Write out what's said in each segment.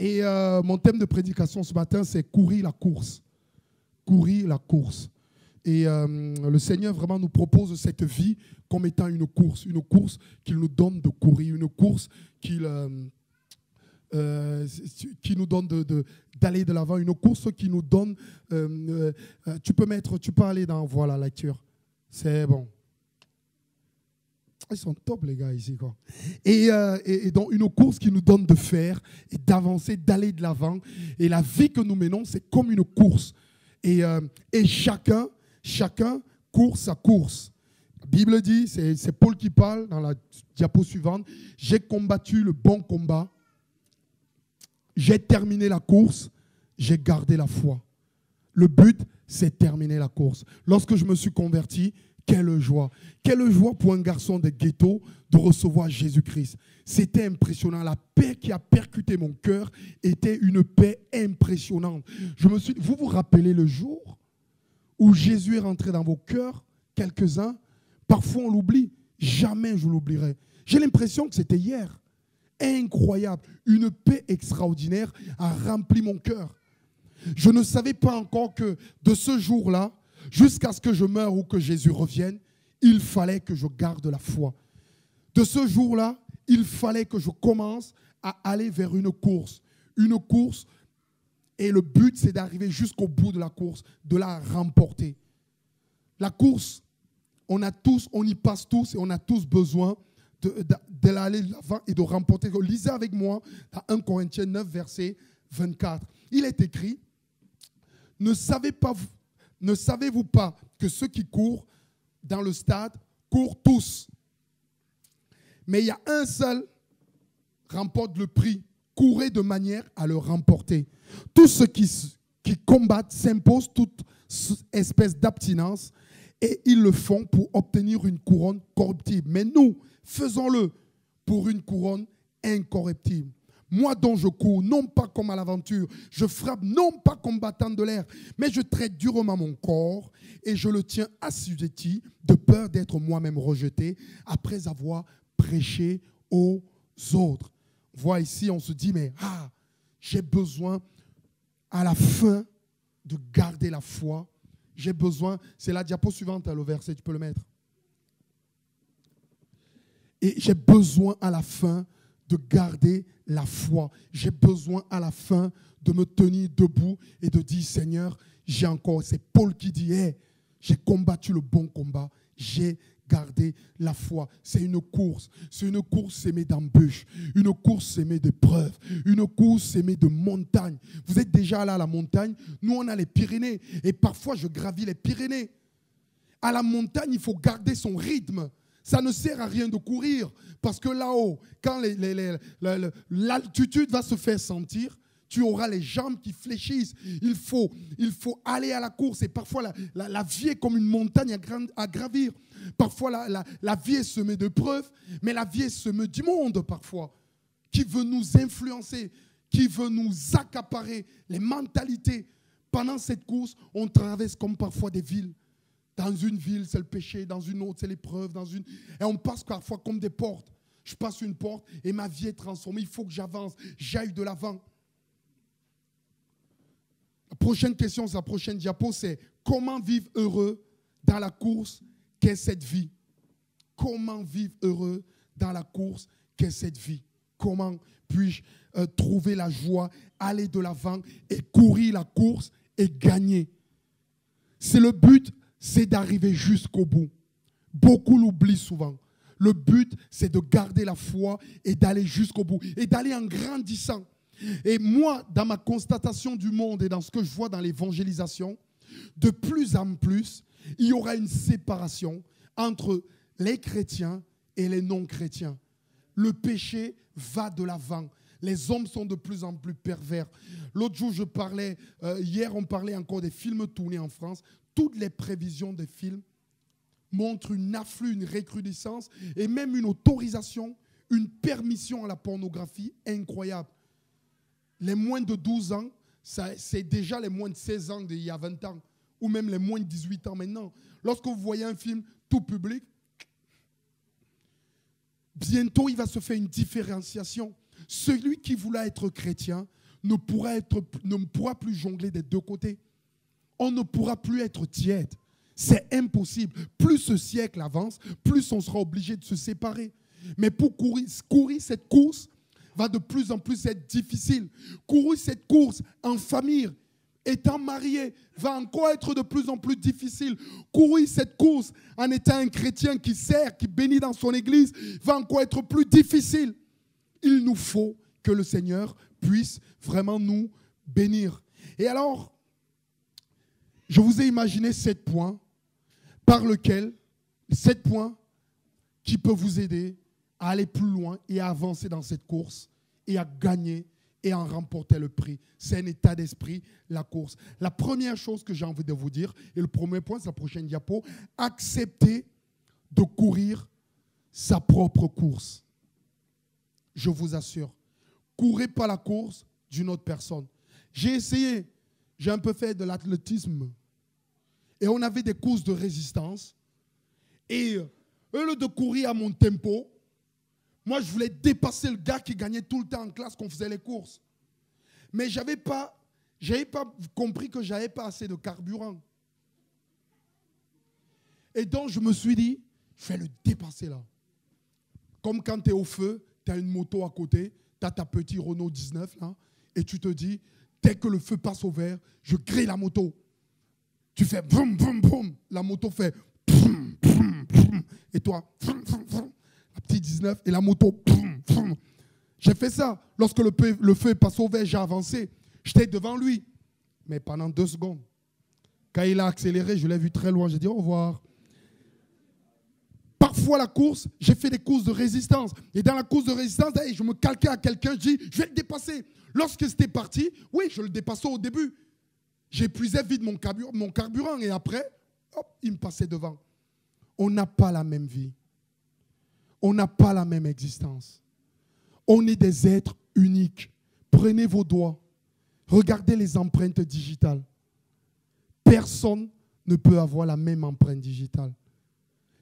Et mon thème de prédication ce matin, c'est courir la course. Courir la course. Et le Seigneur vraiment nous propose cette vie comme étant une course qu'il nous donne de courir, une course qui nous donne d'aller de l'avant, une course qui nous donne... tu peux aller dans... Voilà, la lecture. C'est bon. Ils sont top, les gars, ici, quoi. Et donc, une course qui nous donne de faire et d'avancer, d'aller de l'avant. Et la vie que nous menons, c'est comme une course. Et chacun court sa course. La Bible dit, c'est Paul qui parle dans la diapo suivante, « J'ai combattu le bon combat, j'ai terminé la course, j'ai gardé la foi. » Le but, c'est terminer la course. Lorsque je me suis converti, quelle joie. Quelle joie pour un garçon de ghetto de recevoir Jésus-Christ. C'était impressionnant. La paix qui a percuté mon cœur était une paix impressionnante. Vous vous rappelez le jour où Jésus est rentré dans vos cœurs, quelques-uns, parfois on l'oublie. Jamais je l'oublierai. J'ai l'impression que c'était hier. Incroyable. Une paix extraordinaire a rempli mon cœur. Je ne savais pas encore que de ce jour-là, jusqu'à ce que je meure ou que Jésus revienne, il fallait que je garde la foi. De ce jour-là, il fallait que je commence à aller vers une course. Une course, et le but, c'est d'arriver jusqu'au bout de la course, de la remporter. La course, on y passe tous et on a tous besoin d'aller de l'avant et de remporter. Lisez avec moi dans 1 Corinthiens 9, verset 24. Il est écrit, ne savez-vous pas que ceux qui courent dans le stade courent tous? Mais il y a un seul remporte le prix. Courez de manière à le remporter. Tous ceux qui combattent s'imposent toute espèce d'abstinence et ils le font pour obtenir une couronne corruptible. Mais nous, faisons-le pour une couronne incorruptible. Moi dont je cours, non pas comme à l'aventure, je frappe non pas comme battant de l'air, mais je traite durement mon corps et je le tiens assujetti de peur d'être moi-même rejeté après avoir prêché aux autres. Voilà, ici, on se dit, mais j'ai besoin à la fin de garder la foi. J'ai besoin, c'est la diapo suivante, le verset, tu peux le mettre. Et j'ai besoin à la fin de garder la foi. J'ai besoin à la fin de me tenir debout et de dire, Seigneur, j'ai encore, c'est Paul qui dit, j'ai combattu le bon combat, j'ai gardé la foi. C'est une course semée d'embûches, une course semée d'épreuves, une course semée de montagnes. Vous êtes déjà allé à la montagne, nous on a les Pyrénées et parfois je gravis les Pyrénées. À la montagne, il faut garder son rythme. Ça ne sert à rien de courir parce que là-haut, quand l'altitude va se faire sentir, tu auras les jambes qui fléchissent. Il faut aller à la course. Et parfois, la vie est comme une montagne à gravir. Parfois, la vie est semée de preuves, mais la vie est semée du monde parfois, qui veut nous influencer, qui veut nous accaparer les mentalités. Pendant cette course, on traverse comme parfois des villes. Dans une ville, c'est le péché. Dans une autre, c'est l'épreuve. Et on passe parfois comme des portes. Je passe une porte et ma vie est transformée. Il faut que j'avance, j'aille de l'avant. La prochaine question, la prochaine diapo, c'est comment vivre heureux dans la course qu'est cette vie? Comment vivre heureux dans la course qu'est cette vie? Comment puis-je trouver la joie, aller de l'avant et courir la course et gagner? C'est le but. C'est d'arriver jusqu'au bout. Beaucoup l'oublient souvent. Le but, c'est de garder la foi et d'aller jusqu'au bout. Et d'aller en grandissant. Et moi, dans ma constatation du monde et dans ce que je vois dans l'évangélisation, de plus en plus, il y aura une séparation entre les chrétiens et les non-chrétiens. Le péché va de l'avant. Les hommes sont de plus en plus pervers. L'autre jour, hier, on parlait encore des films tournés en France. Toutes les prévisions des films montrent un afflux, une recrudescence et même une autorisation, une permission à la pornographie incroyable. Les moins de 12 ans, c'est déjà les moins de 16 ans d'il y a 20 ans, ou même les moins de 18 ans maintenant. Lorsque vous voyez un film tout public, bientôt il va se faire une différenciation. Celui qui voulait être chrétien ne pourra plus jongler des deux côtés. On ne pourra plus être tiède. C'est impossible. Plus ce siècle avance, plus on sera obligé de se séparer. Mais pour courir cette course va de plus en plus être difficile. Courir cette course en famille, étant marié, va encore être de plus en plus difficile. Courir cette course en étant un chrétien qui sert, qui bénit dans son église, va encore être plus difficile. Il nous faut que le Seigneur puisse vraiment nous bénir. Et alors, je vous ai imaginé 7 points par lesquels, 7 points qui peuvent vous aider à aller plus loin et à avancer dans cette course et à gagner et à en remporter le prix. C'est un état d'esprit, la course. La première chose que j'ai envie de vous dire, et le premier point, c'est la prochaine diapo, accepter de courir sa propre course. Je vous assure, courez pas la course d'une autre personne. J'ai essayé, j'ai un peu fait de l'athlétisme. Et on avait des courses de résistance. Et au lieu de courir à mon tempo, moi, je voulais dépasser le gars qui gagnait tout le temps en classe quand on faisait les courses. Mais je n'avais pas compris que je n'avais pas assez de carburant. Et donc, je me suis dit, je vais le dépasser là. Comme quand tu es au feu, tu as une moto à côté, tu as ta petite Renault 19 là, et tu te dis, dès que le feu passe au vert, je grille la moto. Tu fais vroom, vroom, vroom. La moto fait vroom, vroom, vroom. Et toi, vroom, vroom, vroom. La petite 19 et la moto. Vroom, vroom. J'ai fait ça. Lorsque le feu est passé au vert, j'ai avancé. J'étais devant lui. Mais pendant 2 secondes. Quand il a accéléré, je l'ai vu très loin. J'ai dit au revoir. Parfois, la course, j'ai fait des courses de résistance. Et dans la course de résistance, je me calquais à quelqu'un, je dis, je vais le dépasser. Lorsque c'était parti, oui, je le dépassais au début. J'épuisais vite mon carburant et après, hop, il me passait devant. On n'a pas la même vie. On n'a pas la même existence. On est des êtres uniques. Prenez vos doigts. Regardez les empreintes digitales. Personne ne peut avoir la même empreinte digitale.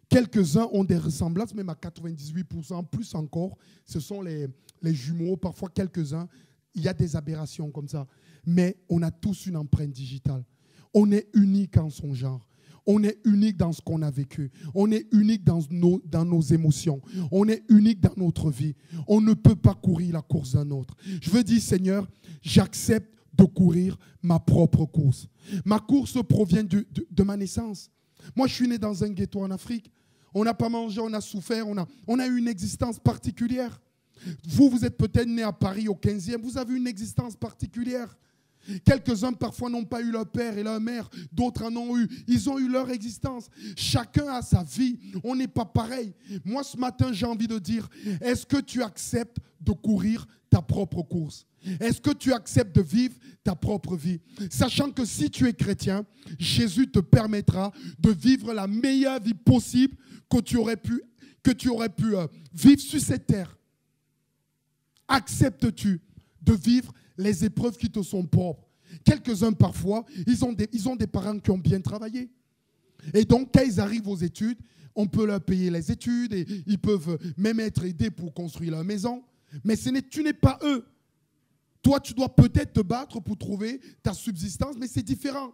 Quelques-uns ont des ressemblances, même à 98%, plus encore. Ce sont les jumeaux, parfois quelques-uns. Il y a des aberrations comme ça. Mais on a tous une empreinte digitale. On est unique en son genre. On est unique dans ce qu'on a vécu. On est unique dans nos émotions. On est unique dans notre vie. On ne peut pas courir la course d'un autre. Je veux dire, Seigneur, j'accepte de courir ma propre course. Ma course provient de ma naissance. Moi, je suis né dans un ghetto en Afrique. On n'a pas mangé, on a souffert, on a eu une existence particulière. Vous êtes peut-être né à Paris au 15e, vous avez une existence particulière. Quelques-uns parfois n'ont pas eu leur père et leur mère, d'autres en ont eu. Ils ont eu leur existence. Chacun a sa vie. On n'est pas pareil. Moi, ce matin, j'ai envie de dire, est-ce que tu acceptes de courir ta propre course? Est-ce que tu acceptes de vivre ta propre vie? Sachant que si tu es chrétien, Jésus te permettra de vivre la meilleure vie possible que tu aurais pu vivre sur cette terre. Acceptes-tu de vivre les épreuves qui te sont propres? Quelques-uns, parfois, ils ont des parents qui ont bien travaillé. Et donc, quand ils arrivent aux études, on peut leur payer les études et ils peuvent même être aidés pour construire leur maison. Mais tu n'es pas eux. Toi, tu dois peut-être te battre pour trouver ta subsistance, mais c'est différent.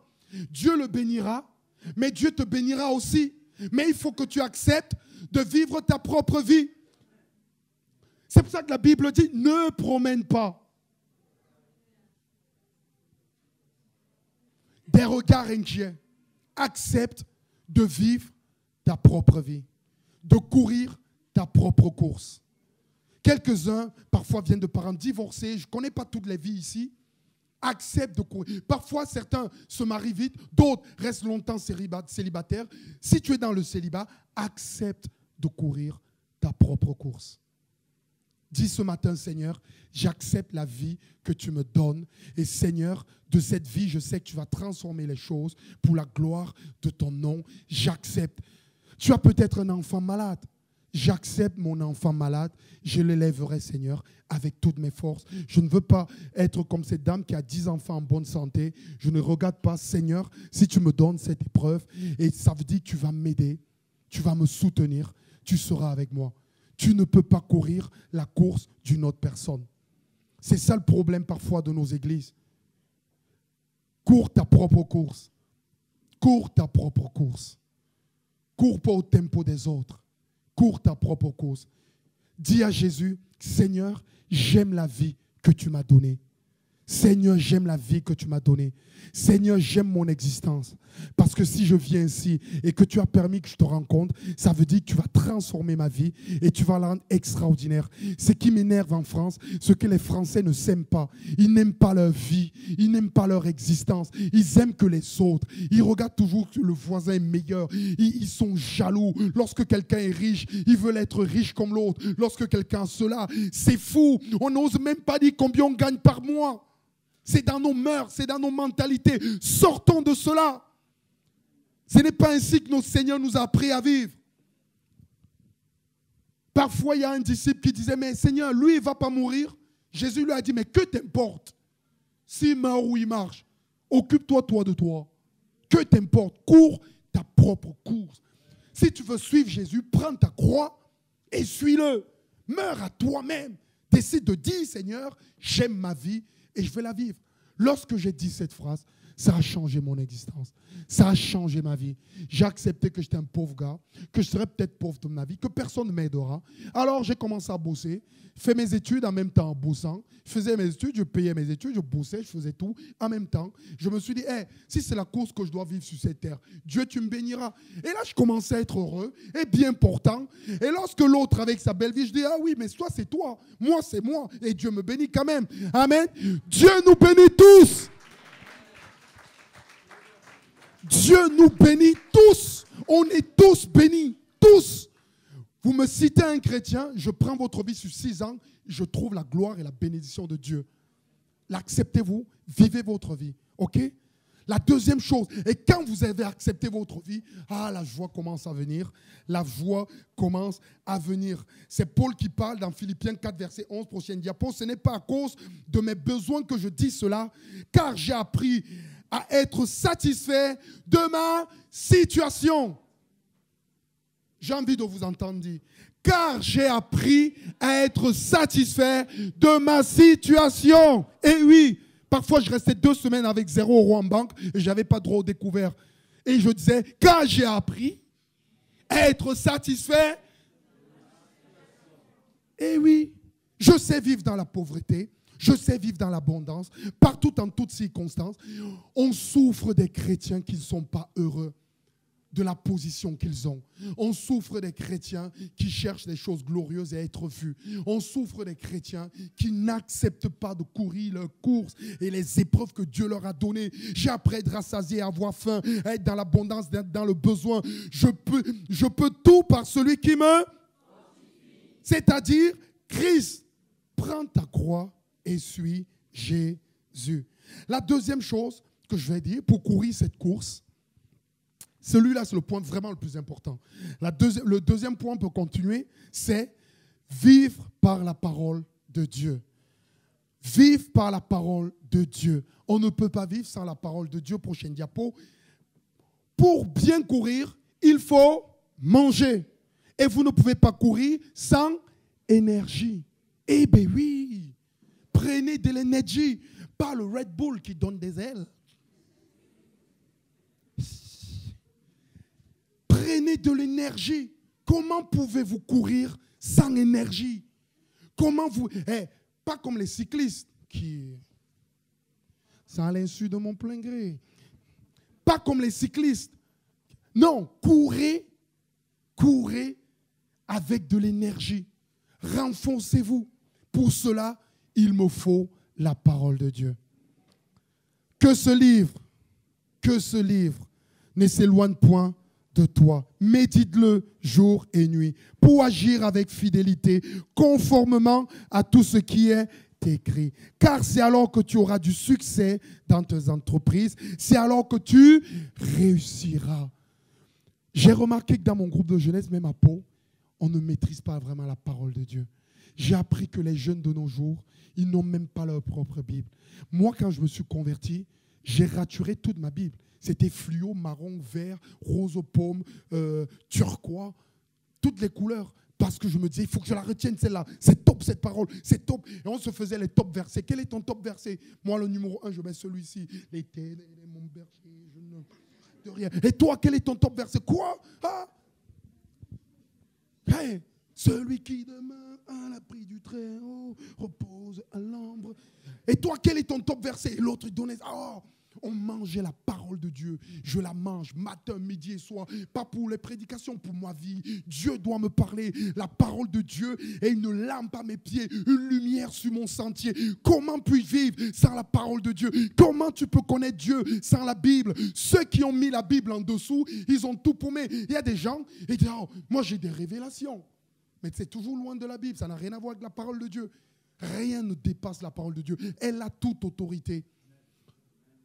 Dieu le bénira, mais Dieu te bénira aussi. Mais il faut que tu acceptes de vivre ta propre vie. C'est pour ça que la Bible dit, ne promène pas des regards inquiets. Accepte de vivre ta propre vie, de courir ta propre course. Quelques-uns, parfois, viennent de parents divorcés. Je ne connais pas toutes les vies ici. Accepte de courir. Parfois, certains se marient vite, d'autres restent longtemps célibataires. Si tu es dans le célibat, accepte de courir ta propre course. Dis ce matin, Seigneur, j'accepte la vie que tu me donnes. Et Seigneur, de cette vie, je sais que tu vas transformer les choses pour la gloire de ton nom. J'accepte. Tu as peut-être un enfant malade. J'accepte mon enfant malade, je l'élèverai, Seigneur, avec toutes mes forces. Je ne veux pas être comme cette dame qui a 10 enfants en bonne santé. Je ne regarde pas, Seigneur, si tu me donnes cette épreuve, et ça veut dire que tu vas m'aider, tu vas me soutenir, tu seras avec moi. Tu ne peux pas courir la course d'une autre personne. C'est ça le problème parfois de nos églises. Cours ta propre course. Cours ta propre course. Cours pas au tempo des autres. Cours ta propre course. Dis à Jésus, Seigneur, j'aime la vie que tu m'as donnée. Seigneur, j'aime la vie que tu m'as donnée. Seigneur, j'aime mon existence. Parce que si je viens ici et que tu as permis que je te rencontre, ça veut dire que tu vas transformer ma vie et tu vas la rendre extraordinaire. Ce qui m'énerve en France, ce que les Français ne s'aiment pas. Ils n'aiment pas leur vie, ils n'aiment pas leur existence. Ils aiment que les autres. Ils regardent toujours que le voisin est meilleur. Ils sont jaloux. Lorsque quelqu'un est riche, ils veulent être riches comme l'autre. Lorsque quelqu'un a cela, c'est fou. On n'ose même pas dire combien on gagne par mois. C'est dans nos mœurs, c'est dans nos mentalités. Sortons de cela. Ce n'est pas ainsi que notre Seigneur nous a appris à vivre. Parfois, il y a un disciple qui disait, mais Seigneur, lui, il ne va pas mourir. Jésus lui a dit, mais que t'importe s'il meurt ou il marche? Occupe-toi, toi, de toi. Que t'importe? Cours ta propre course. Si tu veux suivre Jésus, prends ta croix et suis-le. Meurs à toi-même. Décide de dire, Seigneur, j'aime ma vie et je vais la vivre. Lorsque j'ai dit cette phrase, ça a changé mon existence. Ça a changé ma vie. J'ai accepté que j'étais un pauvre gars, que je serais peut-être pauvre toute ma vie, que personne ne m'aidera. Alors j'ai commencé à bosser, fait mes études en même temps en bossant. Je faisais mes études, je payais mes études, je bossais, je faisais tout en même temps. Je me suis dit, hey, si c'est la course que je dois vivre sur cette terre, Dieu, tu me béniras. Et là, je commençais à être heureux et bien portant. Et lorsque l'autre, avec sa belle vie, je dis, ah oui, mais toi, c'est toi. Moi, c'est moi. Et Dieu me bénit quand même. Amen. Dieu nous bénit tous. Dieu nous bénit tous. On est tous bénis. Tous. Vous me citez un chrétien, je prends votre vie sur 6 ans, je trouve la gloire et la bénédiction de Dieu. L'acceptez-vous, vivez votre vie. OK? La deuxième chose, et quand vous avez accepté votre vie, la joie commence à venir. La joie commence à venir. C'est Paul qui parle dans Philippiens 4, verset 11, prochaine diapo. Ce n'est pas à cause de mes besoins que je dis cela, car j'ai appris à être satisfait de ma situation. J'ai envie de vous entendre dire, car j'ai appris à être satisfait de ma situation. Et oui, parfois je restais 2 semaines avec 0 € en banque et je n'avais pas droit au découvert. Et je disais, car j'ai appris à être satisfait. Et oui, je sais vivre dans la pauvreté. Je sais vivre dans l'abondance, partout en toutes circonstances. On souffre des chrétiens qui ne sont pas heureux de la position qu'ils ont. On souffre des chrétiens qui cherchent des choses glorieuses et à être vus. On souffre des chrétiens qui n'acceptent pas de courir leur course et les épreuves que Dieu leur a données. J'ai appris à être rassasié, à avoir faim, à être dans l'abondance, d'être dans le besoin. Je peux tout par celui qui me... C'est-à-dire, Christ, prends ta croix et suis Jésus. La deuxième chose que je vais dire pour courir cette course, celui-là c'est le point vraiment le plus important. Le deuxième point pour continuer, c'est vivre par la parole de Dieu. Vivre par la parole de Dieu. On ne peut pas vivre sans la parole de Dieu. Prochaine diapo. Pour bien courir, il faut manger. Et vous ne pouvez pas courir sans énergie. Eh bien oui. Prenez de l'énergie, pas le Red Bull qui donne des ailes. Prenez de l'énergie. Comment pouvez-vous courir sans énergie? Comment vous... pas comme les cyclistes qui... Sans l'insu de mon plein gré. Pas comme les cyclistes. Non, courez avec de l'énergie. Renforcez-vous. Pour cela, il me faut la parole de Dieu. Que ce livre ne s'éloigne point de toi. Médite-le jour et nuit pour agir avec fidélité, conformément à tout ce qui est écrit. Car c'est alors que tu auras du succès dans tes entreprises. C'est alors que tu réussiras. J'ai remarqué que dans mon groupe de jeunesse, même à Pau, on ne maîtrise pas vraiment la parole de Dieu. J'ai appris que les jeunes de nos jours, ils n'ont même pas leur propre Bible. Moi, quand je me suis converti, j'ai raturé toute ma Bible. C'était fluo, marron, vert, rose aux pommes, turquoise, toutes les couleurs. Parce que je me disais, il faut que je la retienne celle-là. C'est top cette parole, c'est top. Et on se faisait les top versets. Quel est ton top verset? Moi, le numéro 1, je mets celui-ci. L'Éternel est mon berger, je ne de rien. Et toi, quel est ton top verset? Quoi? Ah? Hey, celui qui demeure à l'abri du Très-Haut repose à l'ombre. Et toi, quel est ton top verset? Et l'autre, il donnait. Oh, on mangeait la parole de Dieu. Je la mange matin, midi et soir. Pas pour les prédications, pour ma vie. Dieu doit me parler. La parole de Dieu est une lampe à mes pieds, une lumière sur mon sentier. Comment puis-je vivre sans la parole de Dieu? Comment tu peux connaître Dieu sans la Bible? Ceux qui ont mis la Bible en dessous, ils ont tout paumé. Il y a des gens, ils disent, oh, moi j'ai des révélations. Mais c'est toujours loin de la Bible. Ça n'a rien à voir avec la parole de Dieu. Rien ne dépasse la parole de Dieu. Elle a toute autorité.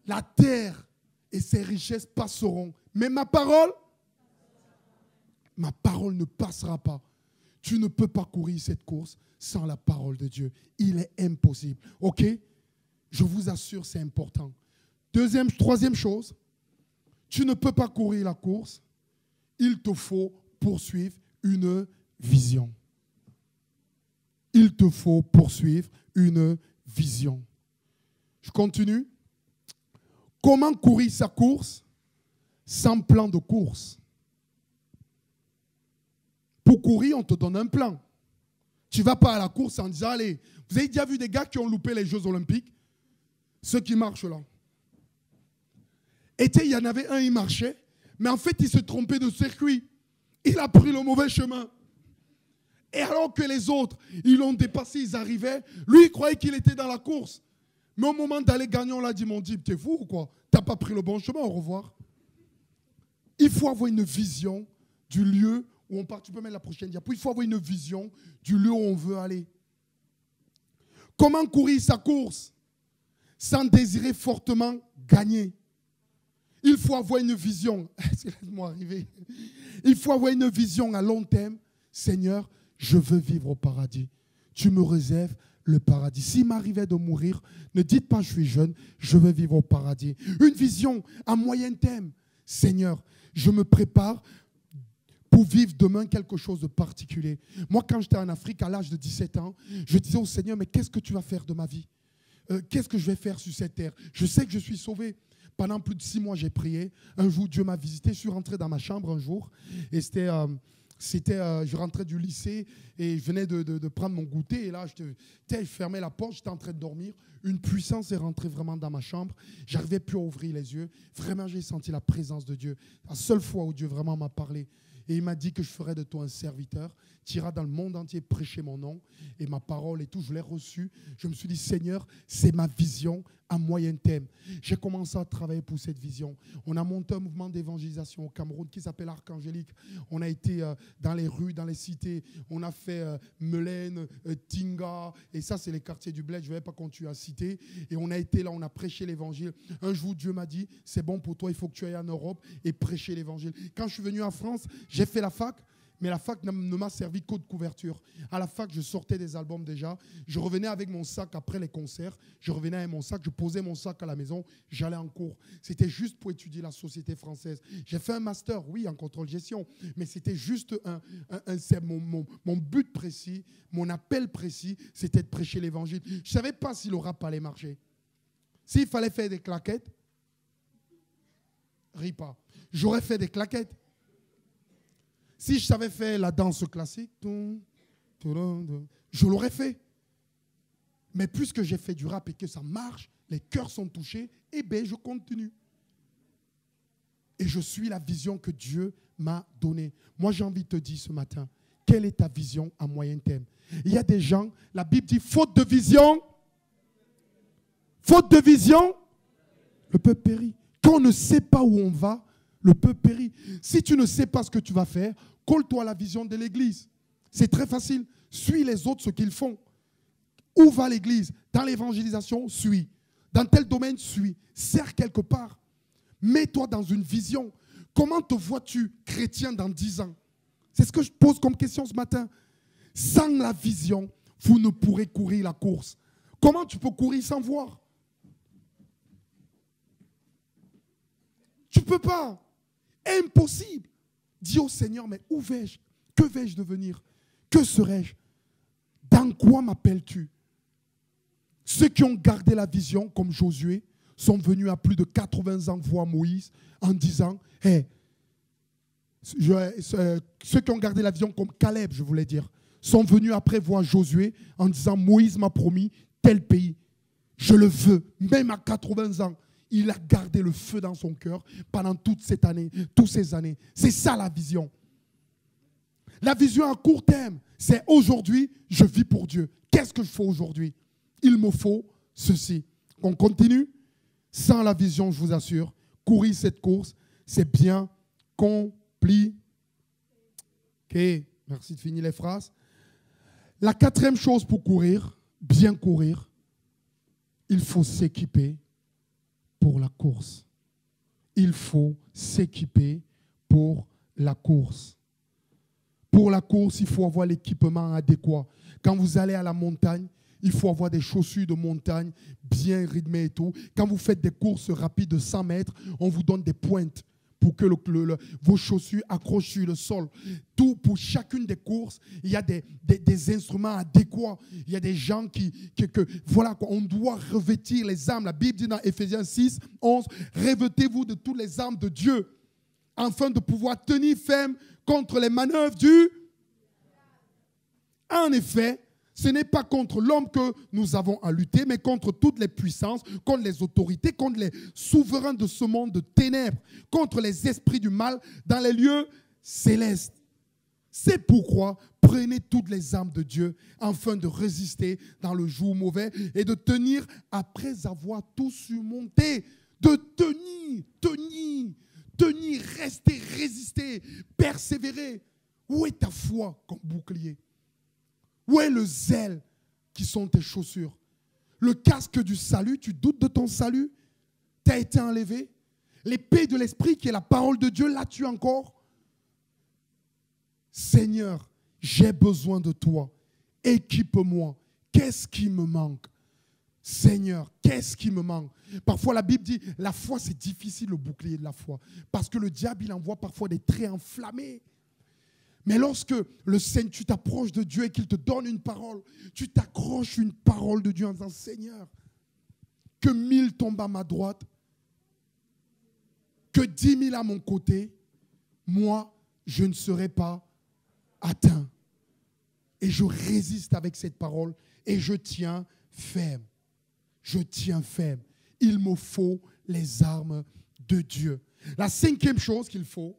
La terre et ses richesses passeront. Mais ma parole ne passera pas. Tu ne peux pas courir cette course sans la parole de Dieu. Il est impossible. OK? Je vous assure, c'est important. Troisième chose, tu ne peux pas courir la course. Il te faut poursuivre une vision. Il te faut poursuivre une vision. Je continue. Comment courir sa course sans plan de course? Pour courir, on te donne un plan. Tu ne vas pas à la course en disant, allez, vous avez déjà vu des gars qui ont loupé les Jeux Olympiques? Ceux qui marchent là. Et il y en avait un, il marchait, mais en fait, il se trompait de circuit. Il a pris le mauvais chemin. Et alors que les autres, ils l'ont dépassé, ils arrivaient, lui, il croyait qu'il était dans la course. Mais au moment d'aller gagner, on l'a dit, mon Dieu, t'es fou ou quoi? T'as pas pris le bon chemin, au revoir. Il faut avoir une vision du lieu où on part. Tu peux mettre la prochaine diapo. Il faut avoir une vision du lieu où on veut aller. Comment courir sa course sans désirer fortement gagner? Il faut avoir une vision. Laisse-moi arriver. Il faut avoir une vision à long terme. Seigneur, je veux vivre au paradis. Tu me réserves le paradis. S'il m'arrivait de mourir, ne dites pas je suis jeune, je veux vivre au paradis. Une vision à moyen terme. Seigneur, je me prépare pour vivre demain quelque chose de particulier. Moi, quand j'étais en Afrique, à l'âge de 17 ans, je disais au Seigneur, mais qu'est-ce que tu vas faire de ma vie? Qu'est-ce que je vais faire sur cette terre? Je sais que je suis sauvé. Pendant plus de 6 mois, j'ai prié. Un jour, Dieu m'a visité. Je suis rentré dans ma chambre un jour. Et je rentrais du lycée et je venais de prendre mon goûter. Et là, je fermais la porte, j'étais en train de dormir. Une puissance est rentrée vraiment dans ma chambre. Je n'arrivais plus à ouvrir les yeux. Vraiment, j'ai senti la présence de Dieu. La seule fois où Dieu vraiment m'a parlé. Et il m'a dit que je ferai de toi un serviteur. Tu iras dans le monde entier prêcher mon nom. Et ma parole et tout, je l'ai reçu. Je me suis dit, Seigneur, c'est ma vision à moyen terme. J'ai commencé à travailler pour cette vision. On a monté un mouvement d'évangélisation au Cameroun qui s'appelle Archangélique. On a été dans les rues, dans les cités. On a fait Melaine, Tinga. Et ça, c'est les quartiers du Bled. Je ne vais pas continuer à citer. Et on a été là, on a prêché l'évangile. Un jour, Dieu m'a dit, c'est bon pour toi, il faut que tu ailles en Europe et prêcher l'évangile. Quand je suis venu en France, j'ai fait la fac. Mais la fac ne m'a servi qu'au de couverture. À la fac, je sortais des albums déjà. Je revenais avec mon sac après les concerts. Je revenais avec mon sac, je posais mon sac à la maison. J'allais en cours. C'était juste pour étudier la société française. J'ai fait un master, oui, en contrôle-gestion. Mais c'était juste mon but précis, mon appel précis, c'était de prêcher l'évangile. Je ne savais pas si le rap allait marcher. S'il fallait faire des claquettes, ris pas. J'aurais fait des claquettes. Si je savais faire la danse classique, je l'aurais fait. Mais puisque j'ai fait du rap et que ça marche, les cœurs sont touchés, eh bien, je continue. Et je suis la vision que Dieu m'a donnée. Moi, j'ai envie de te dire ce matin, quelle est ta vision à moyen terme? Il y a des gens, la Bible dit, faute de vision, le peuple périt. Quand on ne sait pas où on va, le peuple périt. Si tu ne sais pas ce que tu vas faire, colle-toi à la vision de l'église. C'est très facile. Suis les autres ce qu'ils font. Où va l'église? Dans l'évangélisation, suis. Dans tel domaine, suis. Sers quelque part. Mets-toi dans une vision. Comment te vois-tu chrétien dans 10 ans? C'est ce que je pose comme question ce matin. Sans la vision, vous ne pourrez courir la course. Comment tu peux courir sans voir? Tu ne peux pas. Impossible. Dis au Seigneur, mais où vais-je? Que vais-je devenir? Que serais-je? Dans quoi m'appelles-tu? Ceux qui ont gardé la vision, comme Josué, sont venus à plus de 80 ans voir Moïse en disant, hey, ceux qui ont gardé la vision, comme Caleb, je voulais dire, sont venus après voir Josué en disant, Moïse m'a promis tel pays. Je le veux, même à 80 ans. Il a gardé le feu dans son cœur pendant toutes ces années. C'est ça la vision. La vision à court terme, c'est aujourd'hui, je vis pour Dieu. Qu'est-ce que je fais aujourd'hui? Il me faut ceci. On continue. Sans la vision, je vous assure, courir cette course, c'est bien compliqué. Merci de finir les phrases. La quatrième chose pour courir, bien courir, il faut s'équiper pour la course. Il faut s'équiper pour la course. Pour la course, il faut avoir l'équipement adéquat. Quand vous allez à la montagne, il faut avoir des chaussures de montagne bien rythmées et tout. Quand vous faites des courses rapides de 100 mètres, on vous donne des pointes pour que vos chaussures accrochent sur le sol. Tout pour chacune des courses, il y a des instruments adéquats. Il y a des gens voilà, on doit revêtir les armes. La Bible dit dans Éphésiens 6, 11, revêtez-vous de toutes les armes de Dieu, afin de pouvoir tenir ferme contre les manœuvres du... En effet, ce n'est pas contre l'homme que nous avons à lutter, mais contre toutes les puissances, contre les autorités, contre les souverains de ce monde de ténèbres, contre les esprits du mal dans les lieux célestes. C'est pourquoi prenez toutes les armes de Dieu afin de résister dans le jour mauvais et de tenir après avoir tout surmonté. De tenir, rester, résister, persévérer. Où est ta foi comme bouclier? Où est le zèle qui sont tes chaussures? Le casque du salut, tu doutes de ton salut? Tu as été enlevé? L'épée de l'esprit qui est la parole de Dieu, l'as-tu encore? Seigneur, j'ai besoin de toi. Équipe-moi. Qu'est-ce qui me manque? Seigneur, qu'est-ce qui me manque? Parfois la Bible dit, la foi c'est difficile, le bouclier de la foi. Parce que le diable il envoie parfois des traits enflammés. Mais lorsque le Seigneur, tu t'approches de Dieu et qu'il te donne une parole, tu t'accroches une parole de Dieu en disant, Seigneur, que 1000 tombent à ma droite, que 10 000 à mon côté, moi, je ne serai pas atteint. Et je résiste avec cette parole et je tiens ferme. Je tiens ferme. Il me faut les armes de Dieu. La cinquième chose qu'il faut,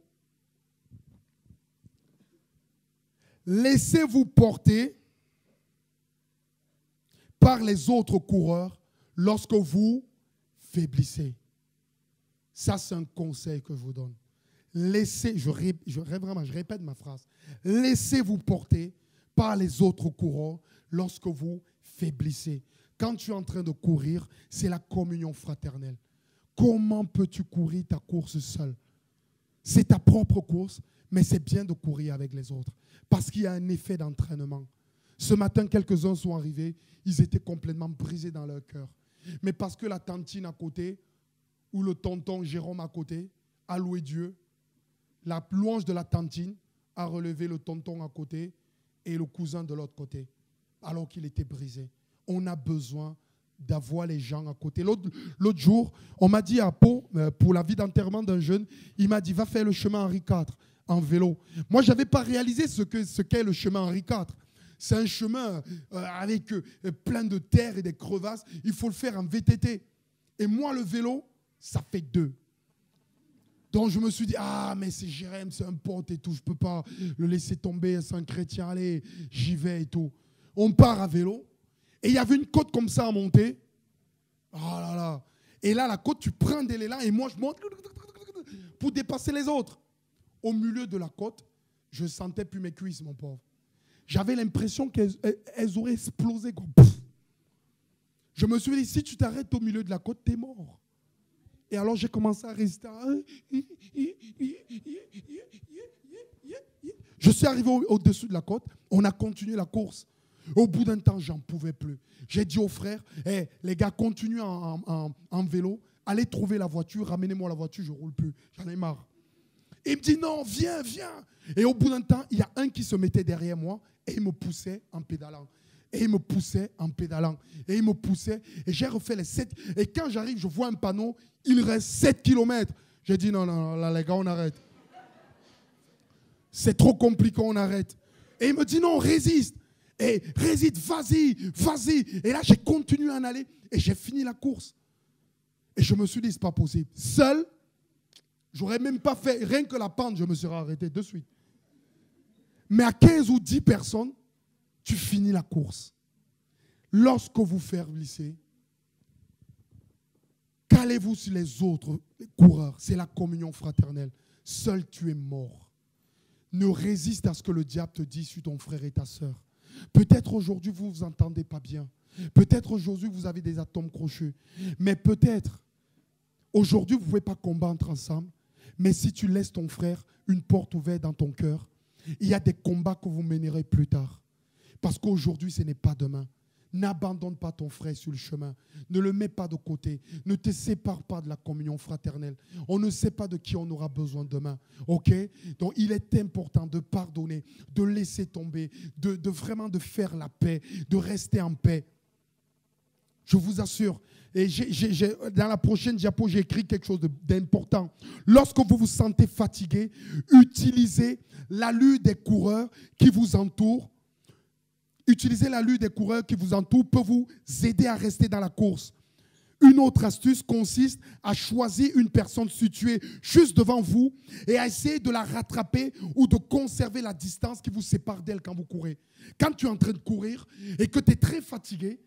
laissez-vous porter par les autres coureurs lorsque vous faiblissez. Ça, c'est un conseil que je vous donne. Je répète ma phrase. Laissez-vous porter par les autres coureurs lorsque vous faiblissez. Quand tu es en train de courir, c'est la communion fraternelle. Comment peux-tu courir ta course seul? C'est ta propre course, mais c'est bien de courir avec les autres. Parce qu'il y a un effet d'entraînement. Ce matin, quelques-uns sont arrivés, ils étaient complètement brisés dans leur cœur. Mais parce que la tantine à côté, ou le tonton Jérôme à côté, a loué Dieu, la louange de la tantine a relevé le tonton à côté et le cousin de l'autre côté, alors qu'il était brisé. On a besoin d'avoir les gens à côté. L'autre jour, on m'a dit à Pau, pour la vie d'enterrement d'un jeune, il m'a dit, va faire le chemin Henri IV en vélo. Moi, je n'avais pas réalisé ce qu'est le chemin Henri IV. C'est un chemin avec plein de terre et des crevasses. Il faut le faire en VTT. Et moi, le vélo, ça fait 2. Donc, je me suis dit, mais c'est Jérém, c'est un pote et tout. Je ne peux pas le laisser tomber, c'est un chrétien. Allez, j'y vais et tout. On part à vélo. Et il y avait une côte comme ça à monter. Oh là là. Et là, la côte, tu prends de l'élan et moi, je monte pour dépasser les autres. Au milieu de la côte, je ne sentais plus mes cuisses, mon pauvre. J'avais l'impression qu'elles auraient explosé. Quoi. Je me suis dit, si tu t'arrêtes au milieu de la côte, tu es mort. Et alors, j'ai commencé à résister. Je suis arrivé au-dessus de la côte. On a continué la course. Au bout d'un temps, j'en pouvais plus. J'ai dit aux frères, les gars, continuez en vélo. Allez trouver la voiture, ramenez-moi la voiture, je ne roule plus. J'en ai marre. Et il me dit, non, viens, viens. Et au bout d'un temps, il y a un qui se mettait derrière moi et il me poussait en pédalant. Et il me poussait en pédalant. Et il me poussait. Et j'ai refait les 7. Et quand j'arrive, je vois un panneau, il reste 7 kilomètres. J'ai dit, non, non, là, les gars, on arrête. C'est trop compliqué, on arrête. Et il me dit, non, résiste. Et résiste, vas-y, vas-y. Et là, j'ai continué à en aller. Et j'ai fini la course. Et je me suis dit, c'est pas possible. Seul, j'aurais même pas fait, rien que la pente, je me serais arrêté de suite. Mais à 15 ou 10 personnes, tu finis la course. Lorsque vous faiblissez, calez-vous sur les autres coureurs. C'est la communion fraternelle. Seul tu es mort. Ne résiste à ce que le diable te dit sur ton frère et ta sœur. Peut-être aujourd'hui vous ne vous entendez pas bien. Peut-être aujourd'hui vous avez des atomes crochus. Mais peut-être aujourd'hui vous ne pouvez pas combattre ensemble. Mais si tu laisses ton frère une porte ouverte dans ton cœur, il y a des combats que vous mènerez plus tard. Parce qu'aujourd'hui, ce n'est pas demain. N'abandonne pas ton frère sur le chemin. Ne le mets pas de côté. Ne te sépare pas de la communion fraternelle. On ne sait pas de qui on aura besoin demain. OK? Donc, il est important de pardonner, de laisser tomber, de vraiment de faire la paix, de rester en paix. Je vous assure. Et dans la prochaine diapo, j'ai écrit quelque chose d'important. Lorsque vous vous sentez fatigué, utilisez l'allure des coureurs qui vous entourent. Utiliser l'allure des coureurs qui vous entourent peut vous aider à rester dans la course. Une autre astuce consiste à choisir une personne située juste devant vous et à essayer de la rattraper ou de conserver la distance qui vous sépare d'elle quand vous courez. Quand tu es en train de courir et que tu es très fatigué,